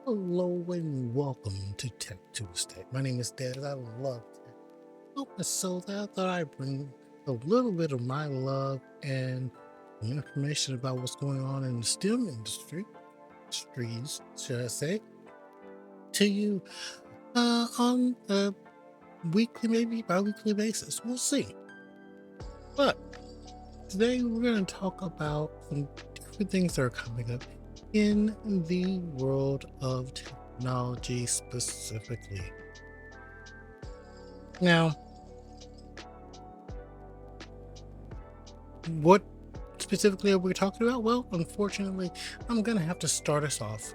Hello and welcome to Tech Tuesday. My name is Dez. I love tech. So that I thought I'd bring a little bit of my love and information about what's going on in the STEM industries, should I say, to you on a weekly, maybe bi-weekly basis. We'll see. But today we're going to talk about some different things that are coming up in the world of technology specifically. Now, what specifically are we talking about? Well, unfortunately, I'm going to have to start us off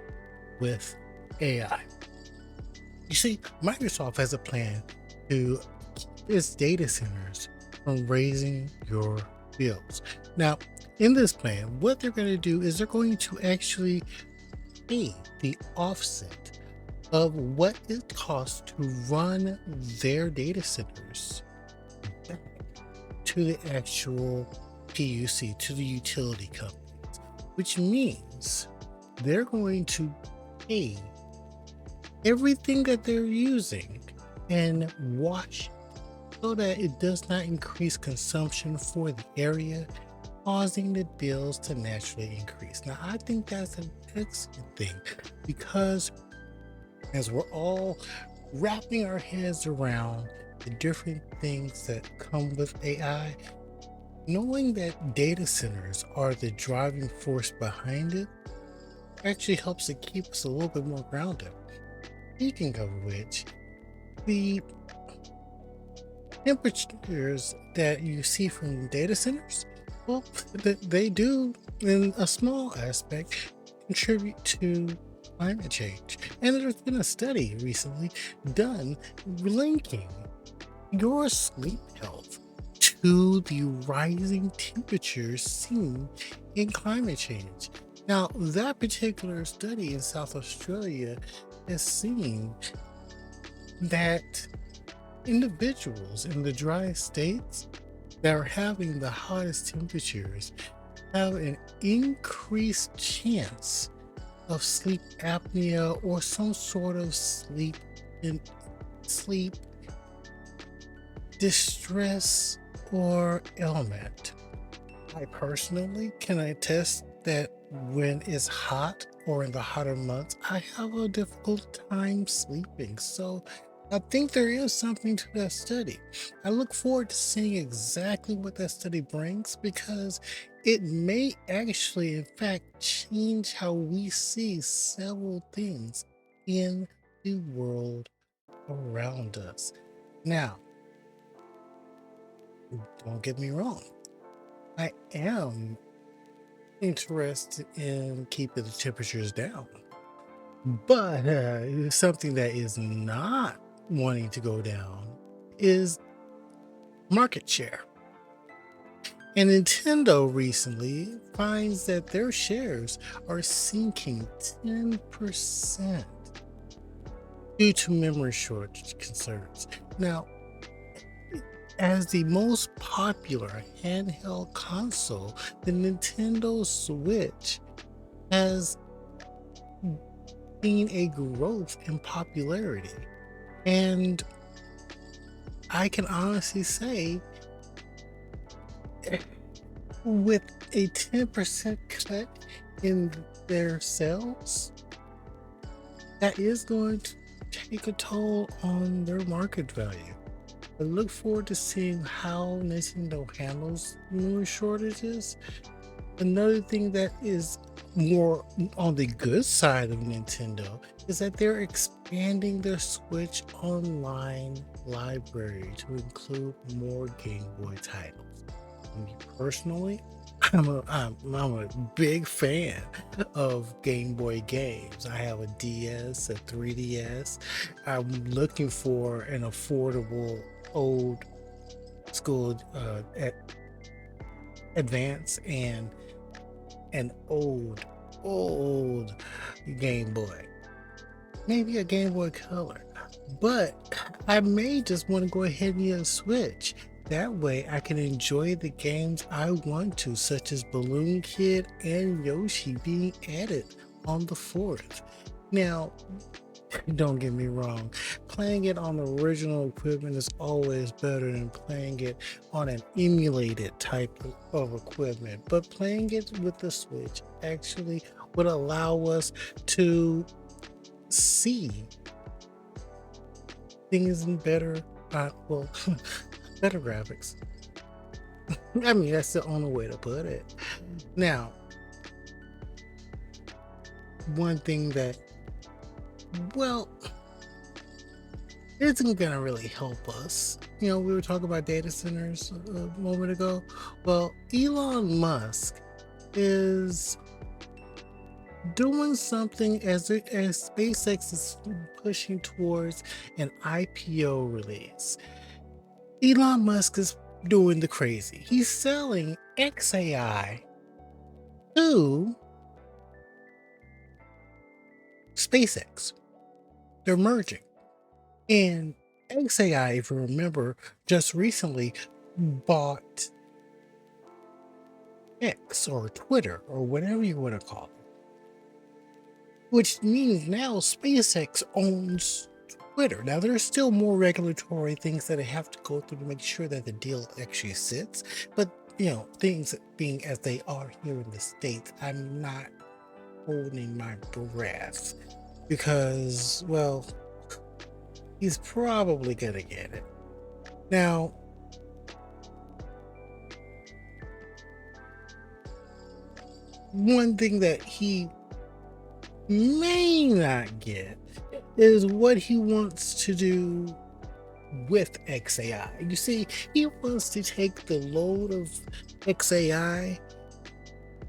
with AI. You see, Microsoft has a plan to keep its data centers from raising your bills. Now, in this plan, what they're going to do is they're going to actually pay the offset of what it costs to run their data centers back to the actual PUC, to the utility companies, which means they're going to pay everything that they're using and wash so that it does not increase consumption for the area, causing the bills to naturally increase. Now, I think that's an excellent thing because as we're all wrapping our heads around the different things that come with AI, knowing that data centers are the driving force behind it actually helps to keep us a little bit more grounded. Speaking of which, the temperatures that you see from data centers, well, they do, in a small aspect, contribute to climate change. And there's been a study recently done linking your sleep health to the rising temperatures seen in climate change. Now, that particular study in South Australia has seen that individuals in the dry states that are having the hottest temperatures have an increased chance of sleep apnea or some sort of sleep distress or ailment. I personally can attest that when it's hot or in the hotter months, I have a difficult time sleeping. So I think there is something to that study. I look forward to seeing exactly what that study brings because it may actually, in fact, change how we see several things in the world around us. Now, don't get me wrong, I am interested in keeping the temperatures down. But something that is not wanting to go down is market share. And Nintendo recently finds that their shares are sinking 10% due to memory shortage concerns. Now, as the most popular handheld console, the Nintendo Switch has seen a growth in popularity. And I can honestly say, with a 10% cut in their sales, that is going to take a toll on their market value. I look forward to seeing how Nintendo handles memory shortages. Another thing that is more on the good side of Nintendo is that they're expanding their Switch Online library to include more Game Boy titles. Me personally, I'm a big fan of Game Boy games. I have a DS, a 3DS. I'm looking for an affordable old school advance and an old Game Boy, maybe a Game Boy Color. But I may just want to go ahead and get a Switch. That way I can enjoy the games I want to, such as Balloon Kid and Yoshi being added on the 4th. Now, don't get me wrong, playing it on the original equipment is always better than playing it on an emulated type of equipment. But playing it with the Switch actually would allow us to see things in better, well, better graphics. I mean, that's the only way to put it. Now, one thing that, well, isn't gonna really help us. You know, we were talking about data centers a moment ago. Well, Elon Musk is doing something as SpaceX is pushing towards an IPO release. Elon Musk is doing the crazy. He's selling XAI to SpaceX. They're merging. And XAI, if you remember, just recently bought X or Twitter or whatever you want to call it, which means now SpaceX owns Twitter. Now, there's still more regulatory things that they have to go through to make sure that the deal actually sits. But, you know, things being as they are here in the States, I'm not holding my breath because, well, he's probably going to get it. Now, one thing that he may not get is what he wants to do with XAI. You see, he wants to take the load of XAI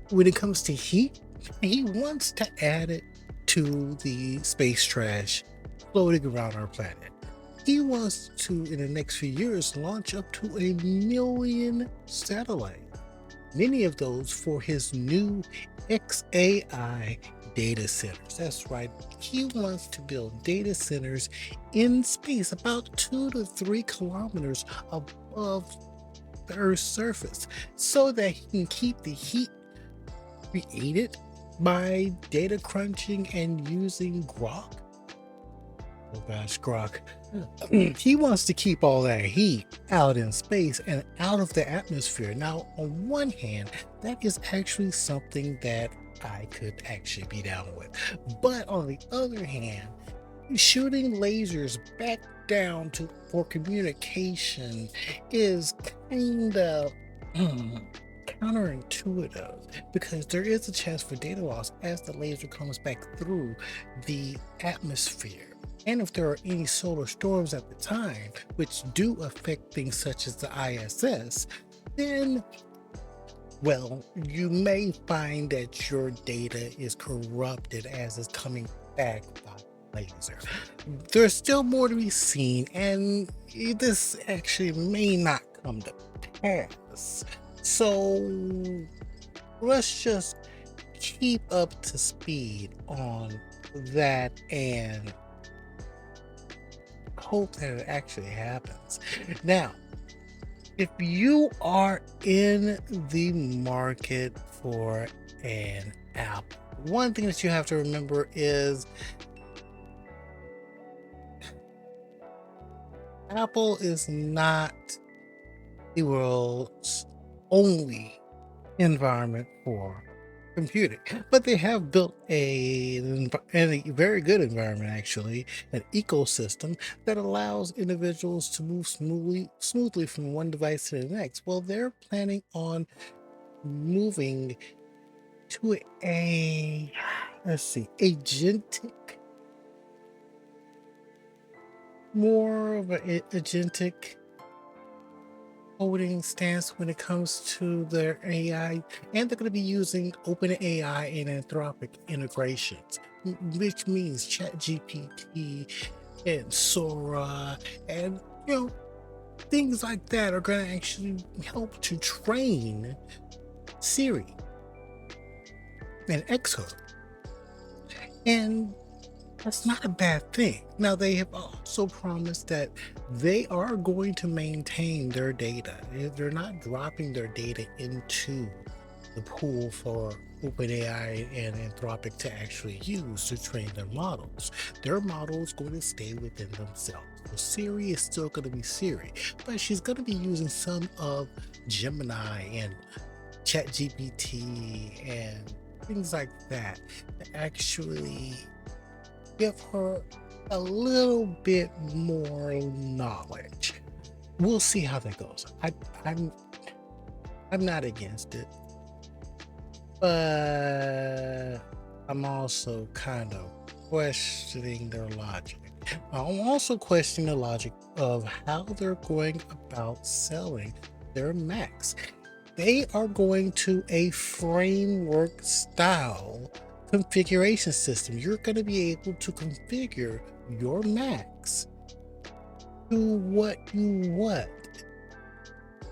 when it comes to heat, and he wants to add it to the space trash floating around our planet. He wants to, in the next few years, launch up to 1 million satellites, many of those for his new XAI data centers. That's right. He wants to build data centers in space about 2 to 3 kilometers above the Earth's surface so that he can keep the heat created by data crunching and using Grok. Oh gosh, Grok. He wants to keep all that heat out in space and out of the atmosphere. Now, on one hand, that is actually something that I could actually be down with. But on the other hand, shooting lasers back down for communication is kind of counterintuitive, because there is a chance for data loss as the laser comes back through the atmosphere. And if there are any solar storms at the time, which do affect things such as the ISS, then, well, you may find that your data is corrupted as it's coming back by laser. There's still more to be seen, and this actually may not come to pass. So let's just keep up to speed on that and hope that it actually happens. Now, if you are in the market for an app, one thing that you have to remember is Apple is not the world's only environment for computing, but they have built a very good environment, actually, an ecosystem that allows individuals to move smoothly from one device to the next. Well, they're planning on moving to more of an agentic holding stance when it comes to their AI, and they're going to be using OpenAI and Anthropic integrations, which means ChatGPT and Sora and things like that are going to actually help to train Siri and Xcode, and that's not a bad thing. Now, they have also promised that they are going to maintain their data. They're not dropping their data into the pool for OpenAI and Anthropic to actually use to train their models. Their model is going to stay within themselves. So Siri is still going to be Siri, but she's going to be using some of Gemini and ChatGPT and things like that to actually give her a little bit more knowledge. We'll see how that goes. I'm I'm not against it, but I'm also kind of questioning their logic. I'm also questioning the logic of how they're going about selling their Macs. They are going to a framework style configuration system. You're going to be able to configure your Macs to what you want.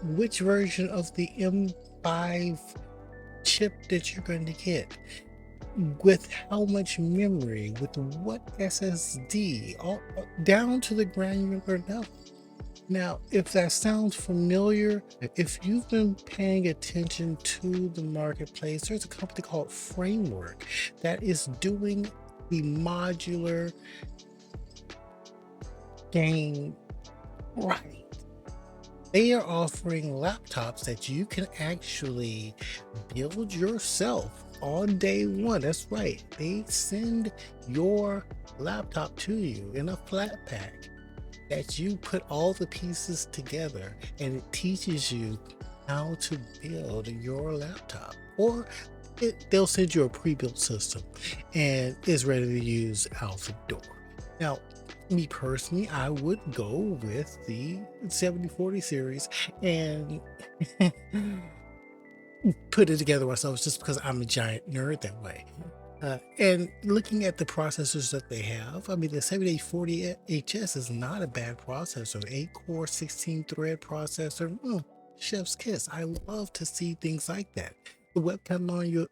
Which version of the M5 chip that you're going to get, with how much memory, with what SSD, all down to the granular level. Now, if that sounds familiar, if you've been paying attention to the marketplace, there's a company called Framework that is doing the modular game right. They are offering laptops that you can actually build yourself on day one. That's right. They send your laptop to you in a flat pack that you put all the pieces together, and it teaches you how to build your laptop. Or they'll send you a pre-built system and it's ready to use out the door. Now, me personally, I would go with the 7040 series and put it together myself, just because I'm a giant nerd that way. And looking at the processors that they have, I mean, the 7840HS is not a bad processor. 8-core, 16-thread processor, chef's kiss. I love to see things like that. The webcam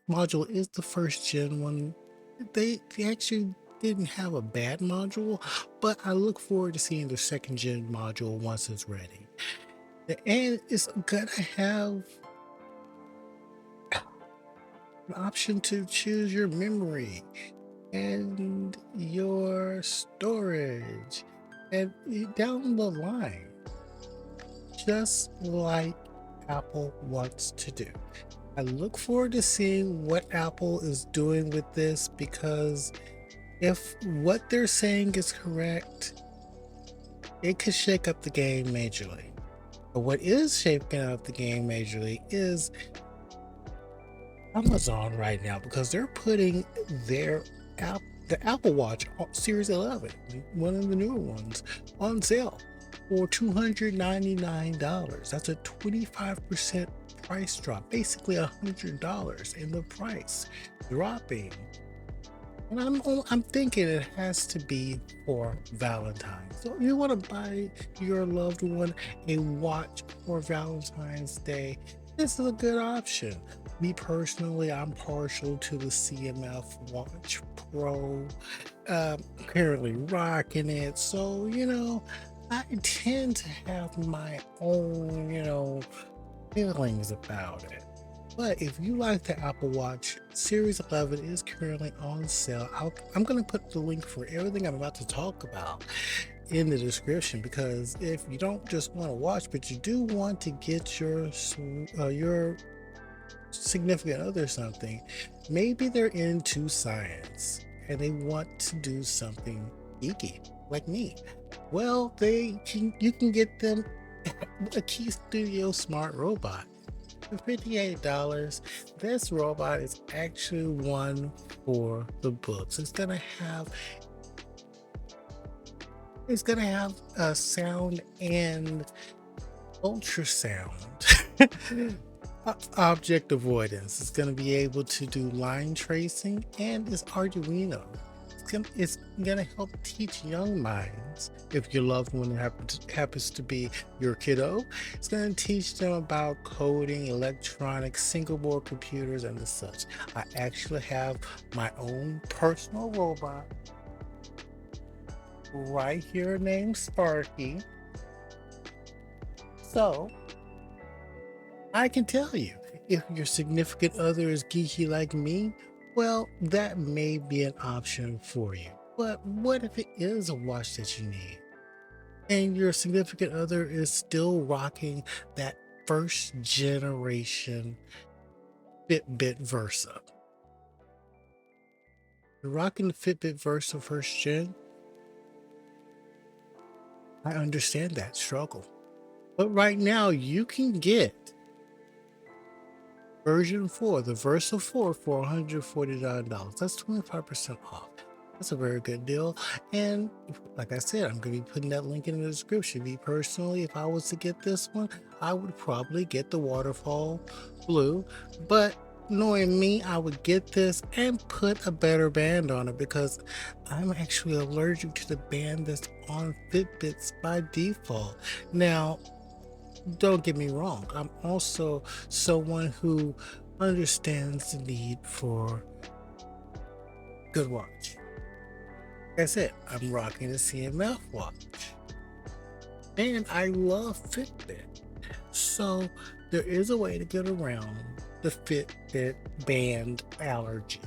module is the first gen one. They actually didn't have a bad module, but I look forward to seeing the second gen module once it's ready. And it's gonna have an option to choose your memory and your storage and down the line, just like Apple wants to do. I look forward to seeing what Apple is doing with this, because if what they're saying is correct, it could shake up the game majorly. But what is shaking up the game majorly is Amazon right now, because they're putting their the Apple Watch Series 11, one of the newer ones, on sale for $299. That's a 25% price drop, basically $100 in the price dropping. And I'm thinking it has to be for Valentine's. So if you want to buy your loved one a watch for Valentine's Day, this is a good option. Me personally, I'm partial to the CMF Watch Pro. Currently rocking it. So, I tend to have my own, feelings about it. But if you like the Apple Watch, Series 11 is currently on sale. I'm going to put the link for everything I'm about to talk about in the description, because if you don't just want to watch, but you do want to get your significant other something, maybe they're into science and they want to do something geeky like me. Well, you can get them a Key Studio smart robot for $58. This robot is actually one for the books. It's gonna have a sound and ultrasound object avoidance. It's going to be able to do line tracing, and it's Arduino. It's gonna help teach young minds, if your loved one happens to be your kiddo. It's gonna teach them about coding, electronics, single board computers, and the such. I actually have my own personal robot right here named Sparky. So I can tell you, If your significant other is geeky like me, well, that may be an option for you. But what if it is a watch that you need and your significant other is still rocking that first generation Fitbit Versa? You're rocking the Fitbit Versa first gen. I understand that struggle. But right now, you can get version 4, the Versa 4 for $149. That's 25% off. That's a very good deal. And like I said, I'm going to be putting that link in the description. Me personally, if I was to get this one, I would probably get the waterfall blue. But knowing me, I would get this and put a better band on it because I'm actually allergic to the band that's on Fitbits by default. Now, don't get me wrong, I'm also someone who understands the need for good watch. Like I said, I'm rocking a CMF watch and I love Fitbit. So there is a way to get around the Fitbit band allergy.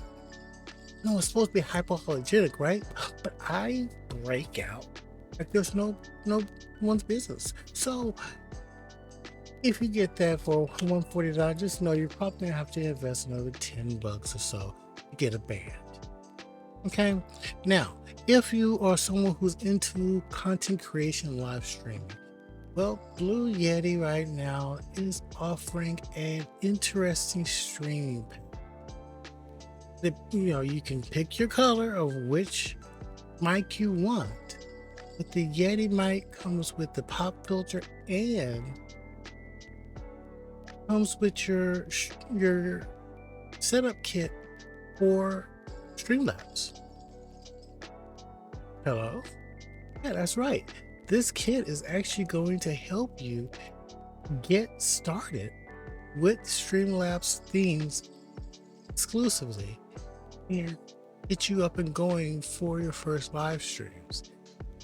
No, it's supposed to be hypoallergenic, right? But I break out like there's no one's business. So if you get that for $149, just know you're probably gonna have to invest another $10 or so to get a band. Okay. Now, if you are someone who's into content creation live streaming, well, Blue Yeti right now is offering an interesting streaming pack. You can pick your color of which mic you want, but the Yeti mic comes with the pop filter and comes with your setup kit for Streamlabs. Hello? Yeah, that's right. This kit is actually going to help you get started with Streamlabs themes exclusively and get you up and going for your first live streams.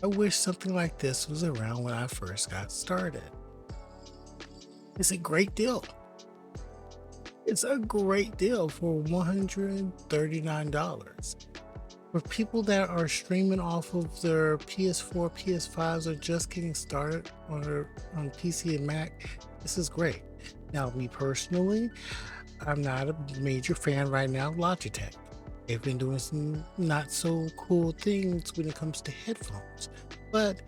I wish something like this was around when I first got started. It's a great deal. It's a great deal for $139. For people that are streaming off of their PS4, PS5s, or just getting started on PC and Mac, this is great. Now, me personally, I'm not a major fan right now of Logitech. They've been doing some not so cool things when it comes to headphones. But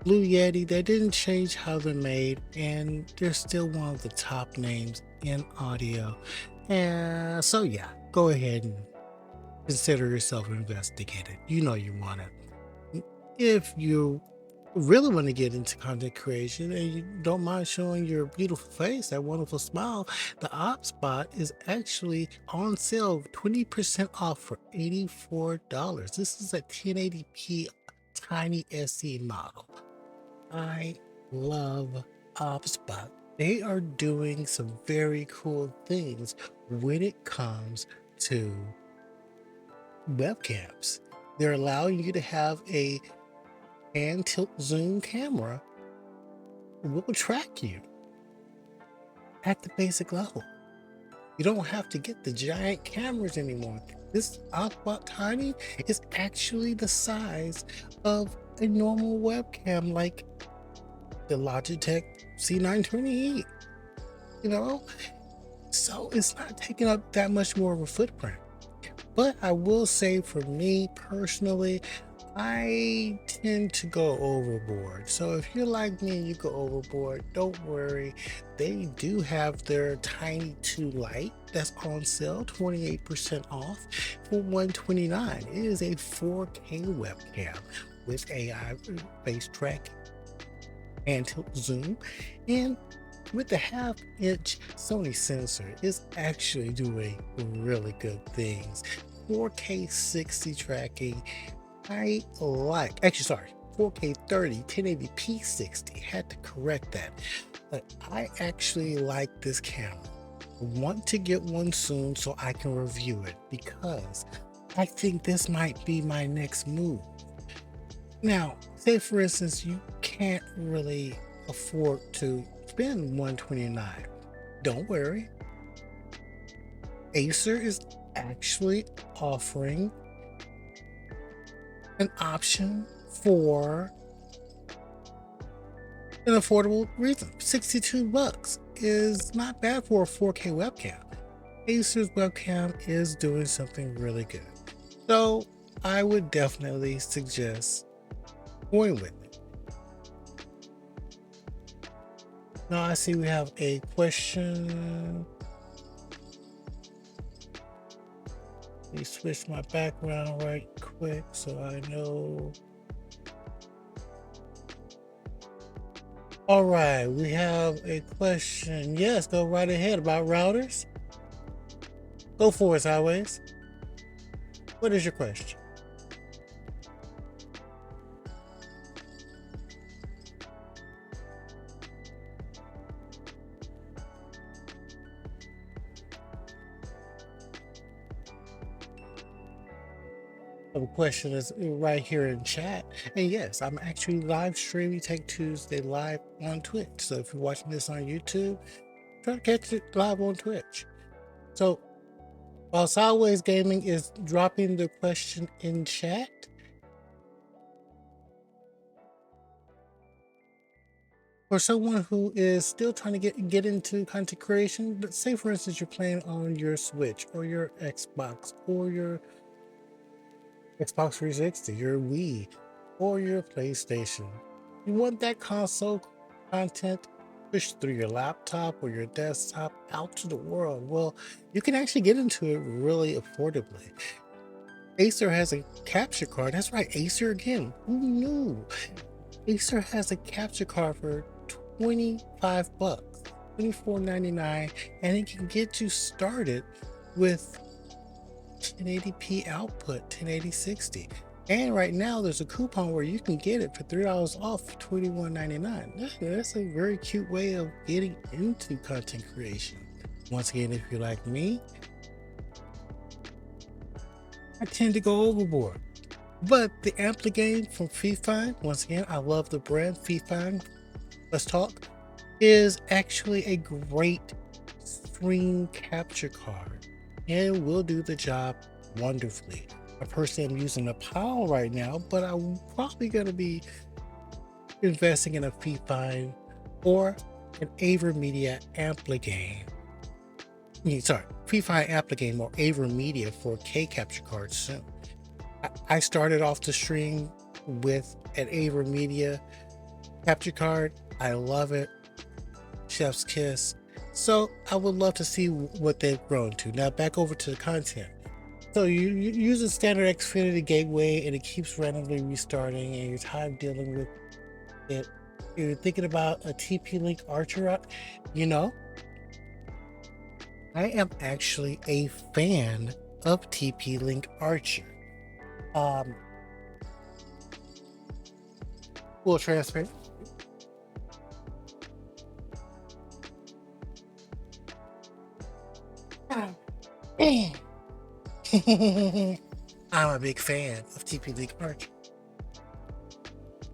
Blue Yeti, they didn't change how they're made, and they're still one of the top names in audio. And so yeah, go ahead and consider yourself investigated. You know you want it. If you really want to get into content creation and you don't mind showing your beautiful face, that wonderful smile, the OpSpot is actually on sale, 20% off for $84. This is a 1080p tiny SE model. I love OpSpot. They are doing some very cool things when it comes to webcams. They're allowing you to have a pan tilt zoom camera will track you at the basic level. You don't have to get the giant cameras anymore. This OpSpot Tiny is actually the size of a normal webcam, like the Logitech C920E, so it's not taking up that much more of a footprint. But I will say, for me personally, I tend to go overboard. So if you're like me and you go overboard, don't worry. They do have their Tiny 2 Lite that's on sale, 28% off for $129. It is a 4K webcam with AI face tracking and tilt zoom, and with the half-inch Sony sensor, it's actually doing really good things. 4K 60 tracking, I like. Actually, sorry, 4K 30, 1080p 60. Had to correct that. But I actually like this camera. I want to get one soon so I can review it because I think this might be my next move. Now, say for instance, you can't really afford to spend $129. Don't worry. Acer is actually offering an option for an affordable reason. 62 bucks is not bad for a 4K webcam. Acer's webcam is doing something really good. So I would definitely suggest going with it. Now I see we have a question. Let me switch my background right quick so I know. All right, we have a question. Yes, go right ahead about routers. Go for it, Sideways. What is your question? The question is right here in chat. And yes, I'm actually live streaming Take Tuesday live on Twitch. So if you're watching this on YouTube, try to catch it live on Twitch. So while Sideways Gaming is dropping the question in chat, for someone who is still trying to get into content creation, but say for instance you're playing on your Switch or your Xbox or your Xbox 360, your Wii, or your PlayStation. You want that console content pushed through your laptop or your desktop out to the world. Well, you can actually get into it really affordably. Acer has a capture card. That's right, Acer again. Who knew? Acer has a capture card for 25 bucks, $24.99, and it can get you started with 1080p output, 1080/60. And right now there's a coupon where you can get it for $3 off, $21.99. That's a very cute way of getting into content creation. Once again, if you're like me, I tend to go overboard. But the Amplify from FIFA, once again, I love the brand FIFA. Let's talk. Is actually a great screen capture card and will do the job wonderfully. I personally am using a PAL right now, but I'm probably going to be investing in a FIFA or an AverMedia Amplify. Sorry, FIFA Amplify or AverMedia for K capture cards soon. I started off the stream with an AverMedia capture card. I love it. Chef's kiss. So I would love to see what they've grown to. Now back over to the content. So you use a standard Xfinity gateway and it keeps randomly restarting and you're tired of dealing with it. You're thinking about a TP-Link Archer route. You know, I am actually a fan of TP-Link Archer. Full transparency. I'm a big fan of TP-Link Archer.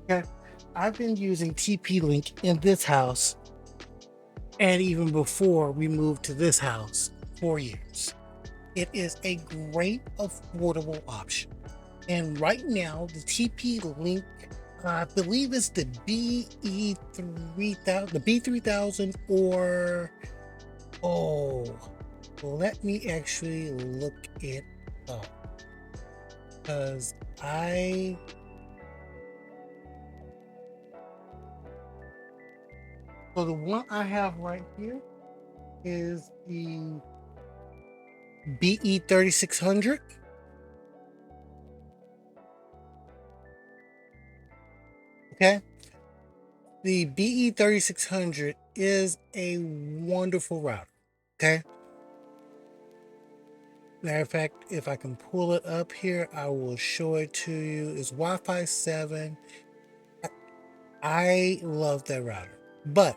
Okay, I've been using TP-Link in this house and even before we moved to this house 4 years. It is a great affordable option. And right now, the TP-Link, I believe it's the BE3000, the B3000, or let me actually look it up because so the one I have right here is the BE3600. Okay, the BE3600 is a wonderful router. Okay, matter of fact, if I can pull it up here, I will show it to you. It's Wi-Fi 7. I love that router. But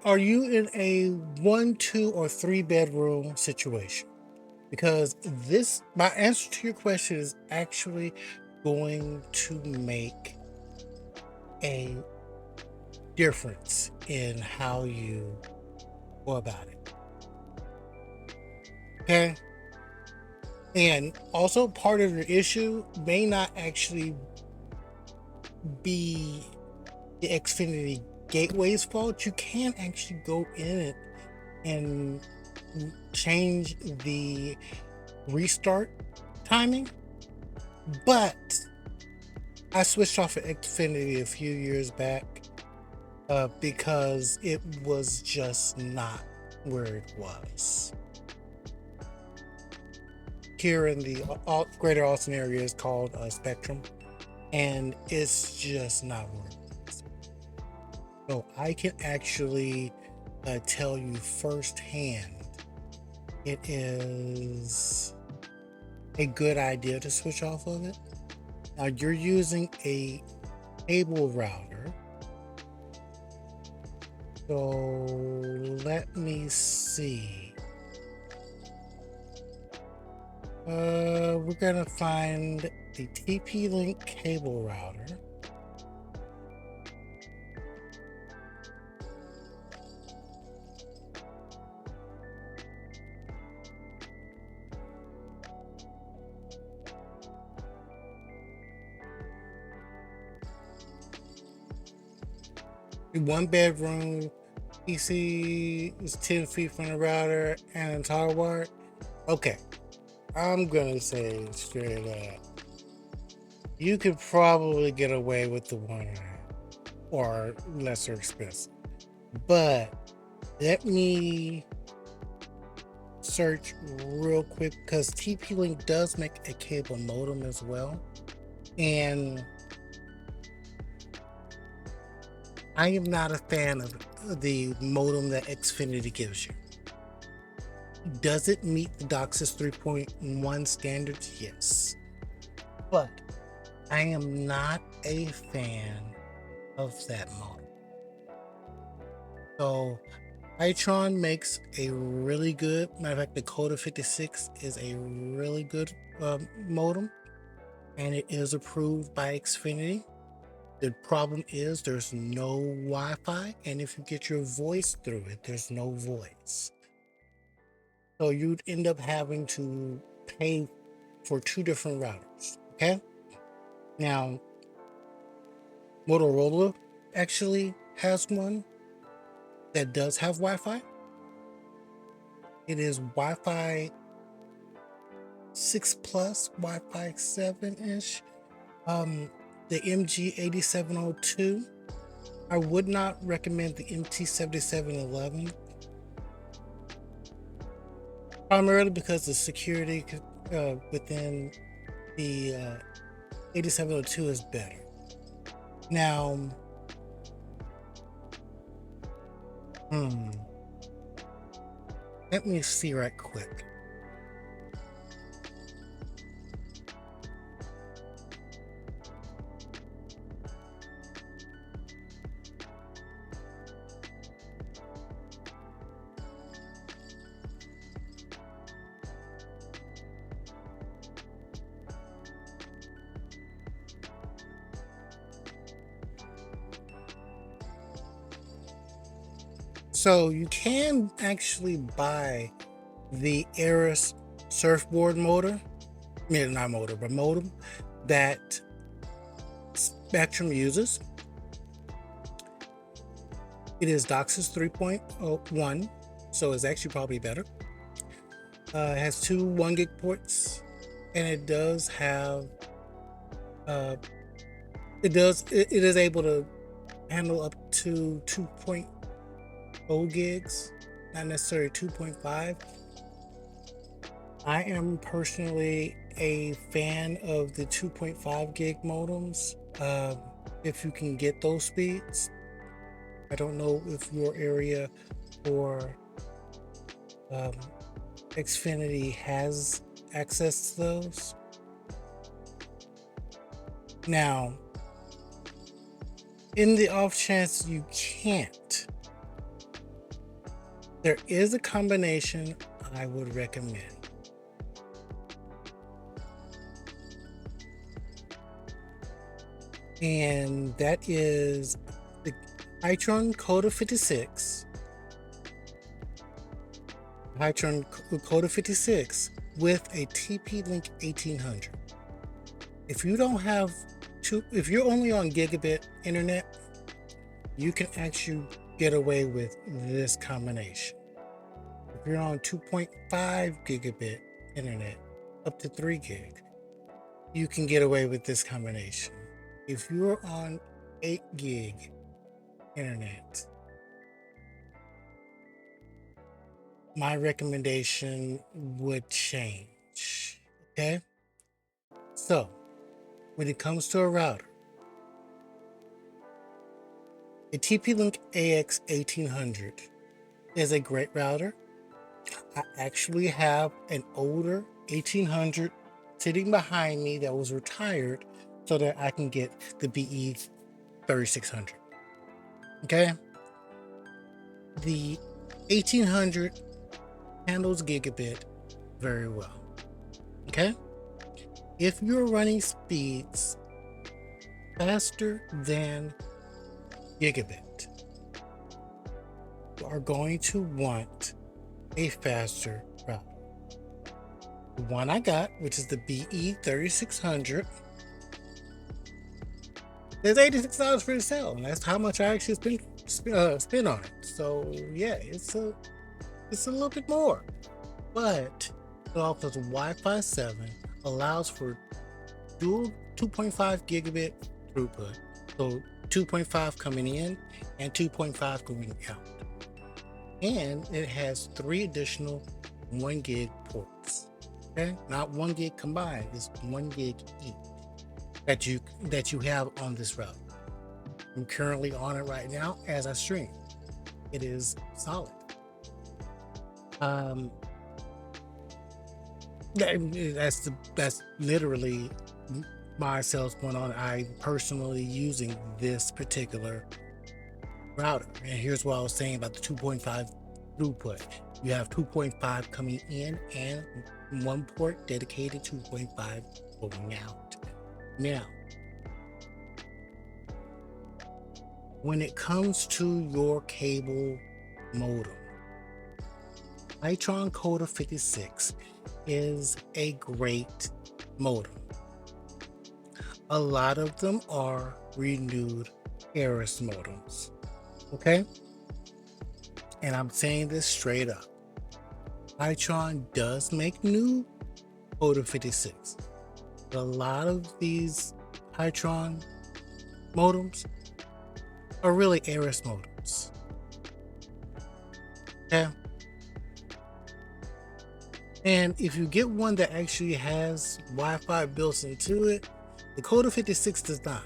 are you in a 1, 2, or 3 bedroom situation? Because my answer to your question is actually going to make a difference in how you go about it. Okay. And also, part of the issue may not actually be the Xfinity Gateway's fault. You can actually go in it and change the restart timing. But I switched off of Xfinity a few years back because it was just not where it was. Here in the greater Austin area is called Spectrum, and it's just not where it is. So I can actually tell you firsthand, it is a good idea to switch off of it. Now you're using a cable router. So let me see. We're gonna find the TP-Link cable router. One bedroom, PC is 10 feet from the router and entire wire. Okay, I'm gonna say straight up, you could probably get away with the one or lesser expensive. But let me search real quick because TP-Link does make a cable modem as well. And I am not a fan of the modem that Xfinity gives you. Does it meet the DOCSIS 3.1 standards? Yes. But I am not a fan of that modem. So Itron makes a really good, matter of fact, the Coda 56 is a really good modem, and it is approved by Xfinity. The problem is there's no Wi-Fi, and if you get your voice through it, there's no voice. So you'd end up having to pay for two different routers. Okay. Now, Motorola actually has one that does have Wi-Fi. It is Wi-Fi 6 plus, Wi-Fi 7-ish. The MG8702. I would not recommend the MT7711, primarily because the security within the 8702 is better. Now, let me see right quick. So you can actually buy the Aris surfboard modem that Spectrum uses. It is DOCSIS 3.1, so it's actually probably better. It has two 1 gig ports, and it does have it is able to handle up to 2.0 gigs, not necessarily 2.5. I am personally a fan of the 2.5 gig modems if you can get those speeds. I don't know if your area or Xfinity has access to those. Now, in the off chance you can't, there is a combination I would recommend. And that is the Itron Coda 56 Hitron Coda 56 with a TP-Link 1800. If you don't have if you're only on gigabit internet, you can actually get away with this combination. If you're on 2.5 gigabit internet, up to 3 gig, you can get away with this combination. If you're on 8 gig internet, my recommendation would change. Okay? So, when it comes to a router, a TP-Link AX 1800 is a great router. I actually have an older 1800 sitting behind me that was retired so that I can get the BE 3600. Okay? The 1800 handles gigabit very well. Okay? If you're running speeds faster than gigabit, you are going to want a faster router. The one I got, which is the BE 3600, is $86 for the sale, and that's how much I actually spend on it. So yeah, it's a little bit more, but it offers Wi-Fi 7, allows for dual 2.5 gigabit throughput, so 2.5 coming in and 2.5 going out, and it has 3 additional 1 gig ports. Okay, not 1 gig combined, it's 1 gig each that you have on this router. I'm currently on it right now as I stream. It is solid. That's literally my sales point on it. I personally using this particular router, and here's what I was saying about the 2.5 throughput. You have 2.5 coming in and 1 port dedicated 2.5 going out. Now, when it comes to your cable modem, Hitron Coda 56 is a great modem. A lot of them are renewed Eris modems. Okay? And I'm saying this straight up. Hitron does make new Coda 56. But a lot of these Hitron modems are really Eris modems. Okay? And if you get one that actually has Wi-Fi built into it, the Coda 56 does not.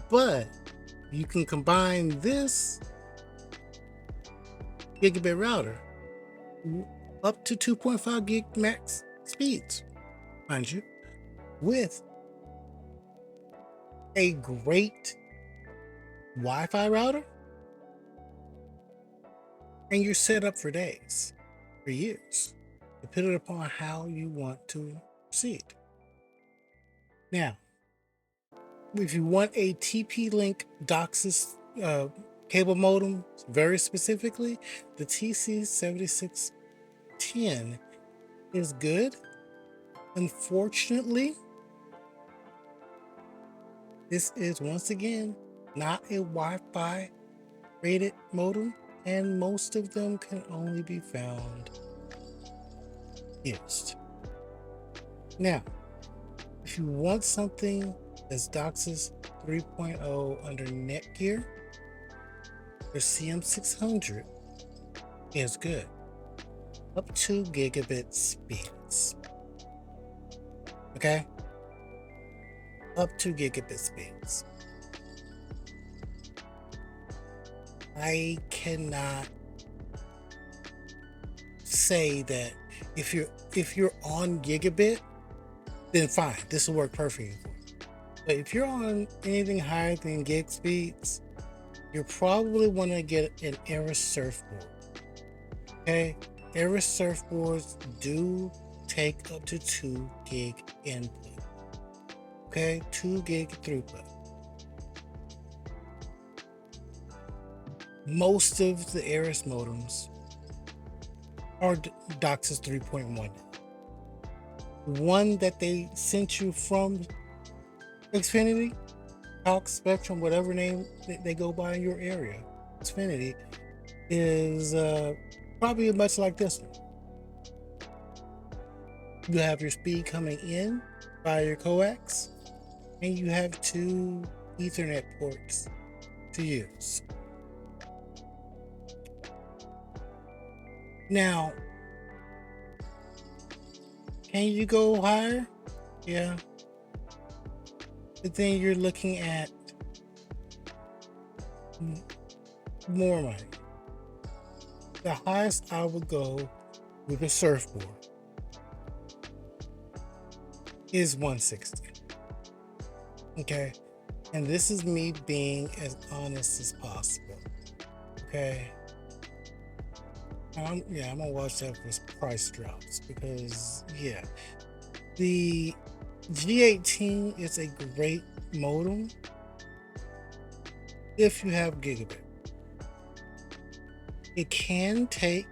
But you can combine this gigabit router up to 2.5 gig max speeds, mind you, with a great Wi-Fi router, and you're set up for days, for years, depending upon how you want to proceed. Now, if you want a TP-Link DOCSIS cable modem, very specifically, the TC7610 is good. Unfortunately, this is once again not a Wi-Fi rated modem, and most of them can only be found used. Now, if you want something that's DOCSIS 3.0 under Netgear, the CM600 is good. Up to gigabit speeds. Okay? Up to gigabit speeds. I cannot say that if you're on gigabit, then fine, this will work perfectly for you. But if you're on anything higher than gig speeds, you probably want to get an Eris surfboard. Okay, Eris surfboards do take up to 2 gig input. Okay, 2 gig throughput. Most of the Eris modems or DOCSIS 3.1. One that they sent you from Xfinity, Cox, Spectrum, whatever name they go by in your area, Xfinity, is probably much like this one. You have your speed coming in by your coax, and you have two Ethernet ports to use. Now, can you go higher? Yeah. But then you're looking at more money. The highest I would go with a surfboard is 160. Okay. And this is me being as honest as possible. Okay. I'm gonna watch that for price drops because the G18 is a great modem if you have gigabit. It can take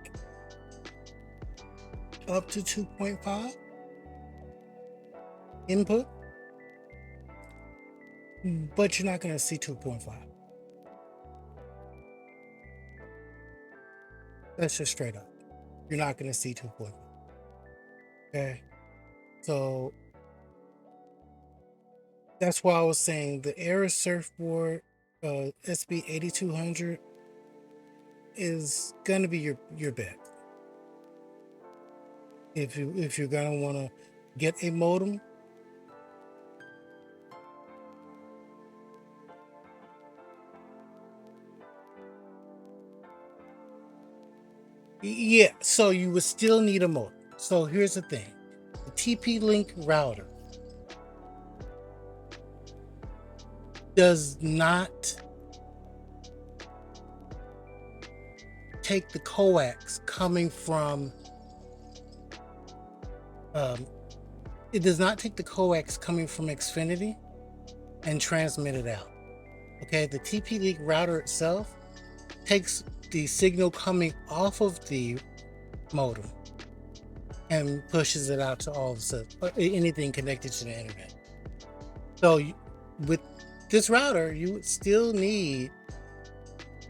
up to 2.5 input, but you're not going to see 2.5. That's just straight up. You're not going to see 2.5. Okay. So that's why I was saying the Era Surfboard SB 8200 is going to be your bet. If you're going to want to get a modem, yeah, so you would still need a modem. So here's the thing. The TP-Link router does not take the coax coming from it does not take the coax coming from Xfinity and transmit it out. Okay, the TP-Link router itself takes the signal coming off of the modem and pushes it out to all the anything connected to the internet. So with this router, you would still need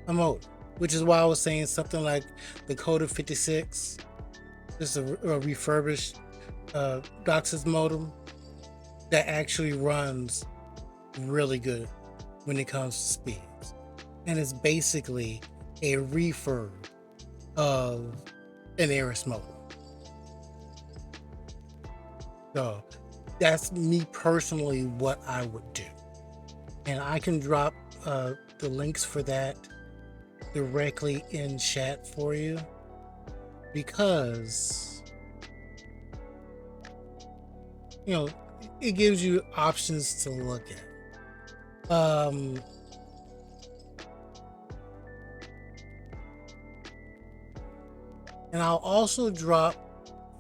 a modem, which is why I was saying something like the Coda 56, just a refurbished DOCSIS modem that actually runs really good when it comes to speeds, and it's basically a refurb of an Eris modem. So that's me personally what I would do, and I can drop the links for that directly in chat for you, because it gives you options to look at. And I'll also drop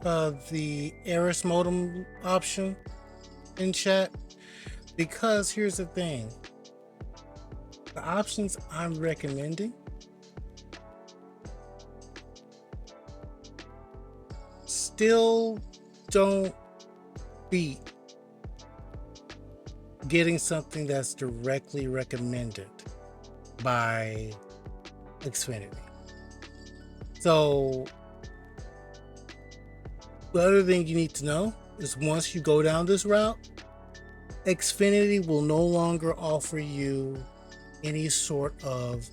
the Eris modem option in chat, because here's the thing. The options I'm recommending still don't beat getting something that's directly recommended by Xfinity. So the other thing you need to know is, once you go down this route, Xfinity will no longer offer you any sort of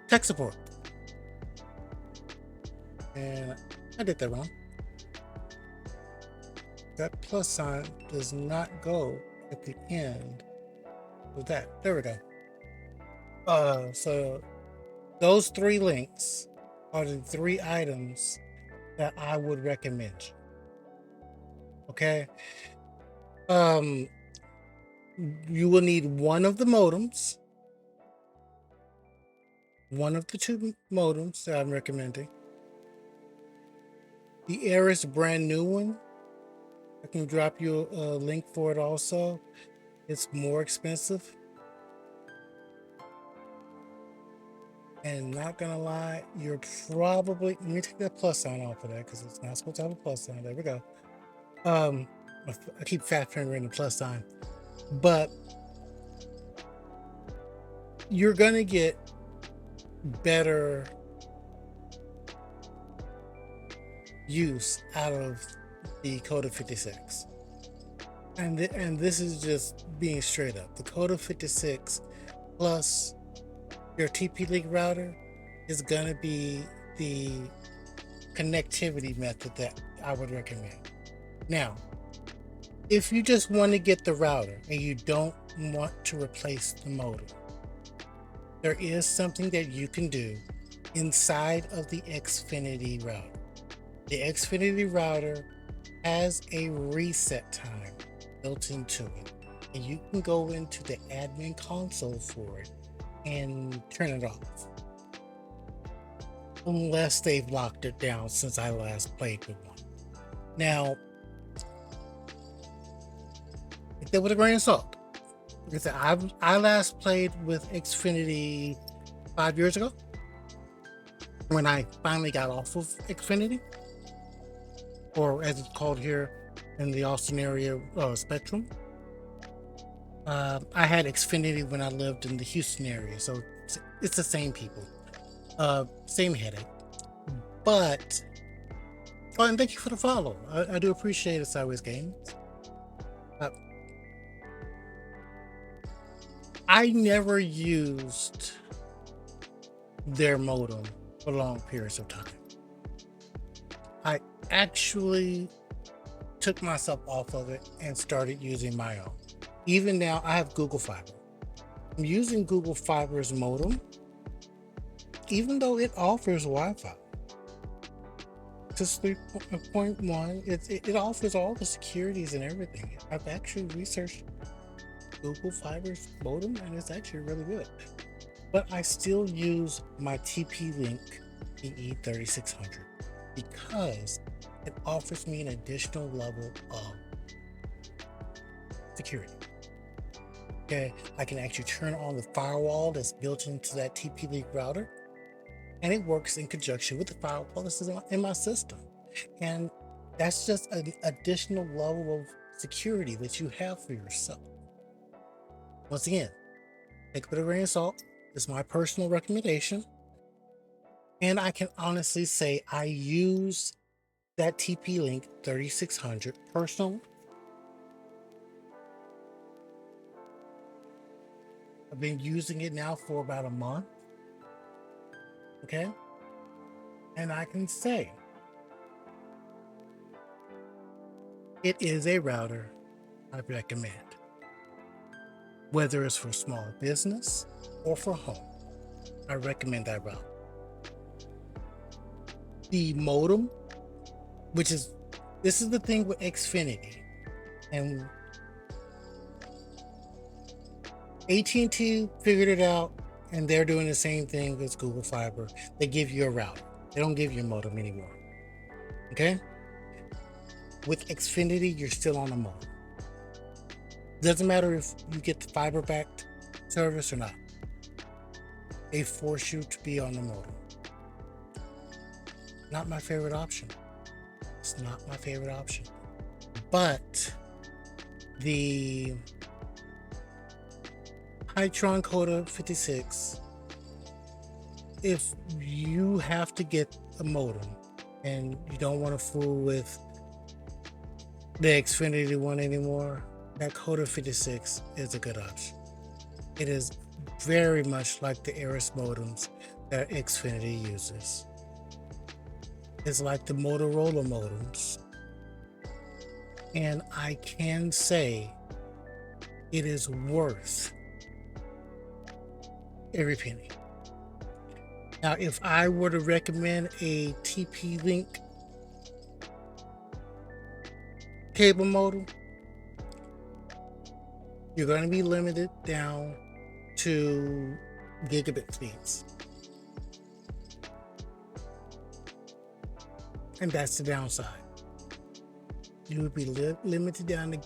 tech support. And I did that wrong. That plus sign does not go at the end of that. There we go. So those 3 links are the 3 items that I would recommend you. Okay. You will need one of the modems, one of the 2 modems that I'm recommending. The Eris brand new one, I can drop you a link for it also. It's more expensive. And not gonna lie, you're probably, let me take that plus sign off of that because it's not supposed to have a plus sign. There we go. Um, I keep fat fingering the plus sign, but you're gonna get better use out of the Code of 56. And this is just being straight up. The Code of 56 plus your TP-Link router is gonna be the connectivity method that I would recommend. Now, if you just want to get the router and you don't want to replace the modem, there is something that you can do inside of the Xfinity router. The Xfinity router has a reset time built into it, and you can go into the admin console for it and turn it off. Unless they've locked it down since I last played with one. Now, take that with a grain of salt. Like I said, I last played with Xfinity 5 years ago when I finally got off of Xfinity, or as it's called here in the Austin area, Spectrum. I had Xfinity when I lived in the Houston area, so it's the same people, same headache. But oh, and thank you for the follow. I do appreciate it, Sideways Games. I never used their modem for long periods of time. I actually took myself off of it and started using my own. Even now, I have Google Fiber. I'm using Google Fiber's modem, even though it offers Wi-Fi. Just 3.1, it offers all the securities and everything. I've actually researched Google Fiber's modem, and it's actually really good. But I still use my TP-Link PE3600 because it offers me an additional level of security. Okay, I can actually turn on the firewall that's built into that TP-Link router, and it works in conjunction with the firewall that's in my system. And that's just an additional level of security that you have for yourself. Once again, take it with a grain of salt. It's my personal recommendation. And I can honestly say I use that TP-Link 3600 personally. I've been using it now for about a month. Okay. And I can say it is a router I recommend. Whether it's for small business or for home, I recommend that router. The modem, this is the thing with Xfinity, and AT&T figured it out, and they're doing the same thing as Google Fiber. They give you a router. They don't give you a modem anymore. Okay? With Xfinity, you're still on a modem. Doesn't matter if you get the fiber-backed service or not. They force you to be on the modem. Not my favorite option. It's not my favorite option. But the Hytron Coda 56, if you have to get a modem and you don't want to fool with the Xfinity one anymore, that Coda 56 is a good option. It is very much like the Aris modems that Xfinity uses. It's like the Motorola modems. And I can say it is worth every penny. Now, if I were to recommend a TP-Link cable modem, you're going to be limited down to gigabit speeds. And that's the downside. You would be limited down to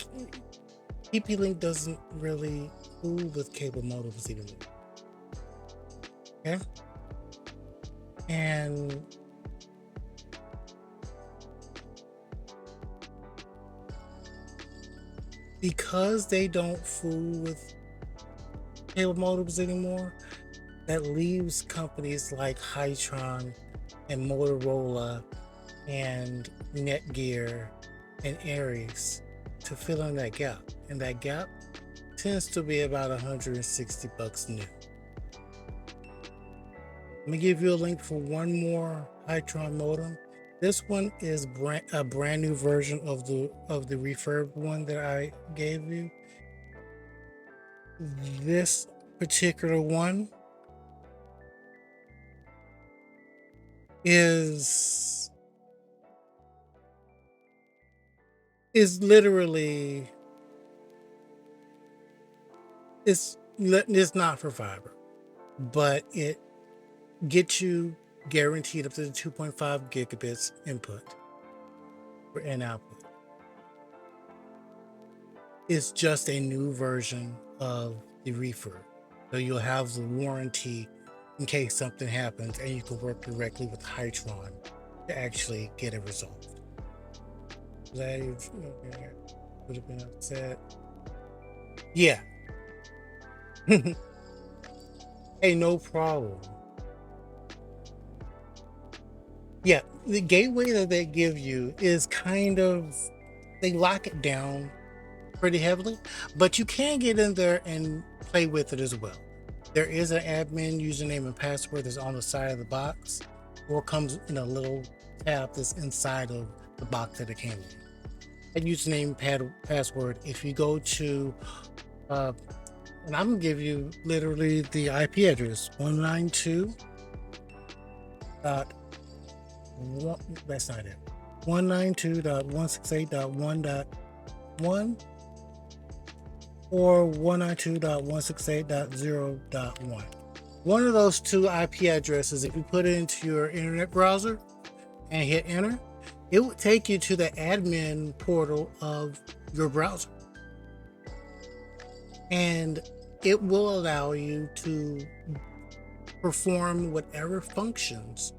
TP-Link doesn't really fool with cable modems anymore. Okay? And because they don't fool with cable modems anymore, that leaves companies like Hytron and Motorola and Netgear and Aries to fill in that gap. And that gap tends to be about $160 new. Let me give you a link for one more Hytron modem. This one is a brand new version of the refurb one that I gave you. This particular one is literally it's not for fiber, but it gets you guaranteed up to the 2.5 gigabits input and output. It's just a new version of the refurb, so you'll have the warranty in case something happens, and you can work directly with Hytron to actually get it resolved. That is, okay, would have been upset. Yeah. Hey, no problem. Yeah, the gateway that they give you is kind of, they lock it down pretty heavily, but you can get in there and play with it as well. There is an admin username and password that's on the side of the box, or comes in a little tab that's inside of the box that it came in. That username password, if you go to and I'm gonna give you literally the IP address, 192. That's not it. 192.168.1.1 or 192.168.0.1. One of those two IP addresses, if you put it into your internet browser and hit enter, it will take you to the admin portal of your browser. And it will allow you to perform whatever functions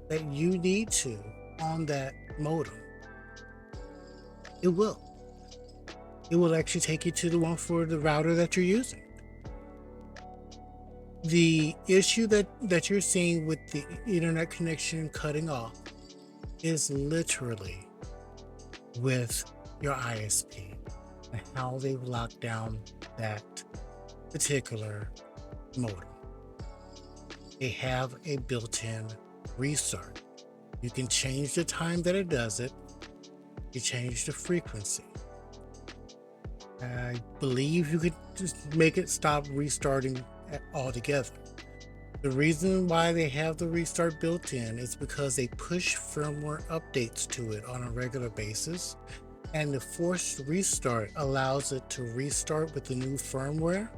that you need to on that modem. It will actually take you to the one for the router that you're using. The issue that you're seeing with the internet connection cutting off is literally with your ISP and how they've locked down that particular modem. They have a built-in restart. You can change the time that it does it. You change the frequency. I believe you could just make it stop restarting altogether. The reason why they have the restart built in is because they push firmware updates to it on a regular basis, and the forced restart allows it to restart with the new firmware,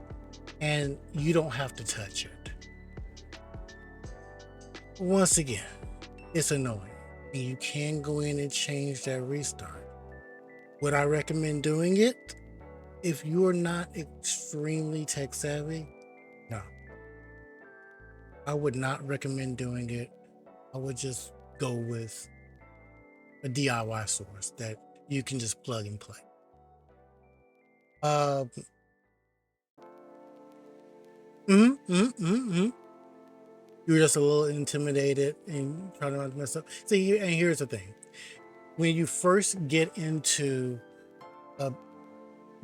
and you don't have to touch it. Once again, it's annoying, and you can go in and change that restart. Would I recommend doing it? If you are not extremely tech savvy, no. I would not recommend doing it. I would just go with a DIY source that you can just plug and play. You're just a little intimidated and trying not to mess up. See, and here's the thing: when you first get into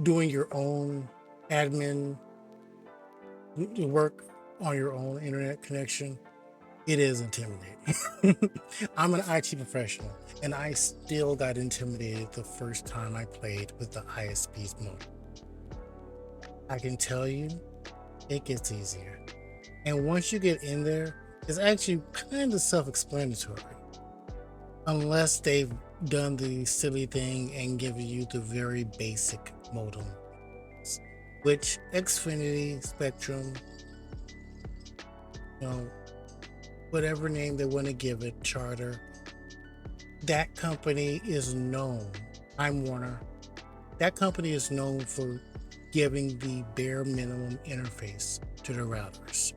doing your own admin work on your own internet connection, it is intimidating. I'm an IT professional, and I still got intimidated the first time I played with the ISP's modem. I can tell you, it gets easier. And once you get in there, it's actually kind of self-explanatory. Unless they've done the silly thing and given you the very basic modem, which Xfinity, Spectrum, whatever name they want to give it, Charter, that company is known, Time Warner, that company is known for giving the bare minimum interface to the routers.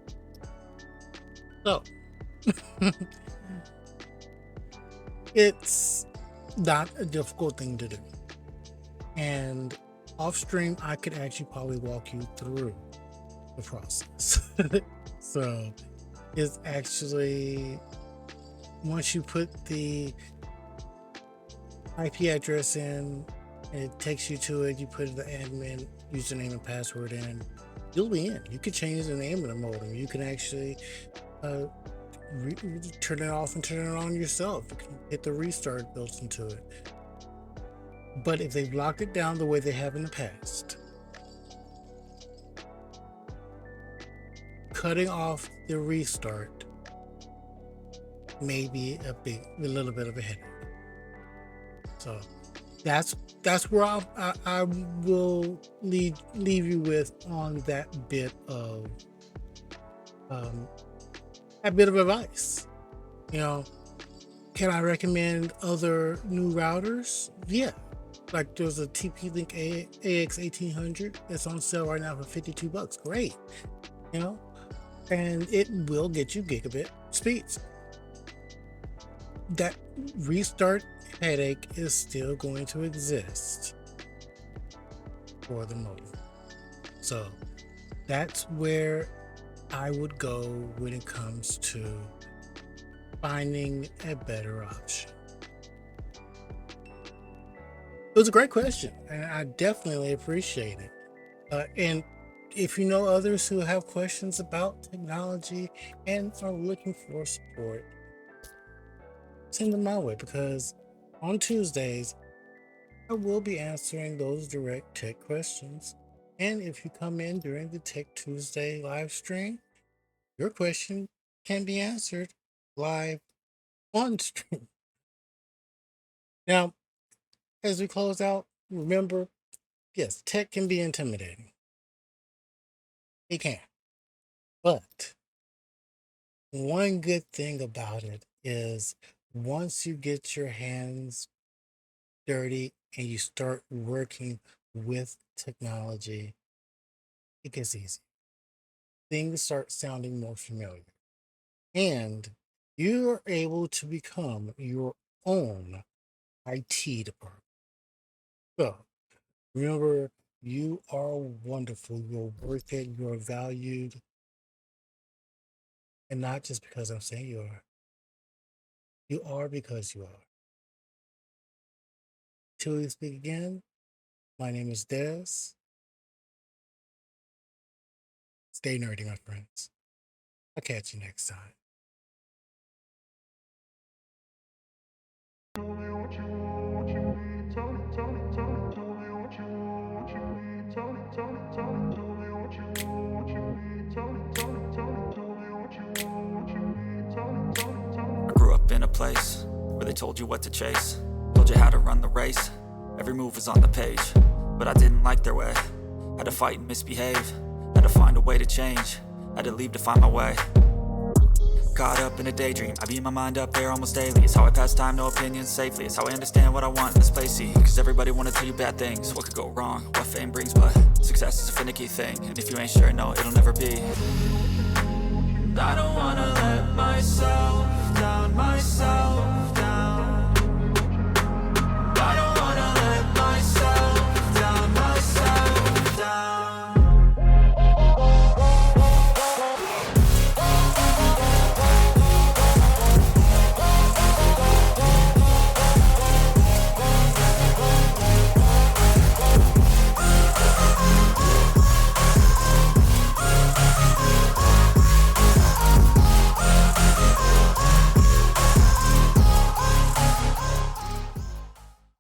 So It's not a difficult thing to do. And off stream, I could actually probably walk you through the process. So it's actually, once you put the IP address in, and it takes you to it, you put the admin username and password in, you'll be in. You could change the name of the modem. You can actually turn it off and turn it on yourself. You can hit the restart built into it. But if they've locked it down the way they have in the past, cutting off the restart may be a little bit of a headache. So that's where I will leave you with on that bit of advice. You know, can I recommend other new routers? Yeah. Like there's a TP-Link AX 1800 that's on sale right now for $52. Great. You know, and it will get you gigabit speeds. That restart headache is still going to exist for the modem. So that's where I would go when it comes to finding a better option. It was a great question, and I definitely appreciate it. And if you know others who have questions about technology and are looking for support, send them my way, because on Tuesdays, I will be answering those direct tech questions. And if you come in during the Tech Tuesday live stream, your question can be answered live on stream. Now, as we close out, remember, yes, tech can be intimidating. It can. But one good thing about it is once you get your hands dirty and you start working with technology, it gets easy. Things start sounding more familiar. And you are able to become your own IT department. So remember, you are wonderful, you're worth it, you're valued. And not just because I'm saying you are. You are because you are. Till we speak again, my name is Dez. Stay nerdy, my friends. I'll catch you next time. I grew up in a place where they told you what to chase, told you how to run the race. Every move was on the page, but I didn't like their way. Had to fight and misbehave, had to find a way to change, had to leave to find my way. Caught up in a daydream, I beat my mind up there almost daily. It's how I pass time, no opinions safely. It's how I understand what I want in this place, see. Cause everybody wanna tell you bad things, what could go wrong, what fame brings. But success is a finicky thing, and if you ain't sure, no, it'll never be. I don't wanna let myself down myself.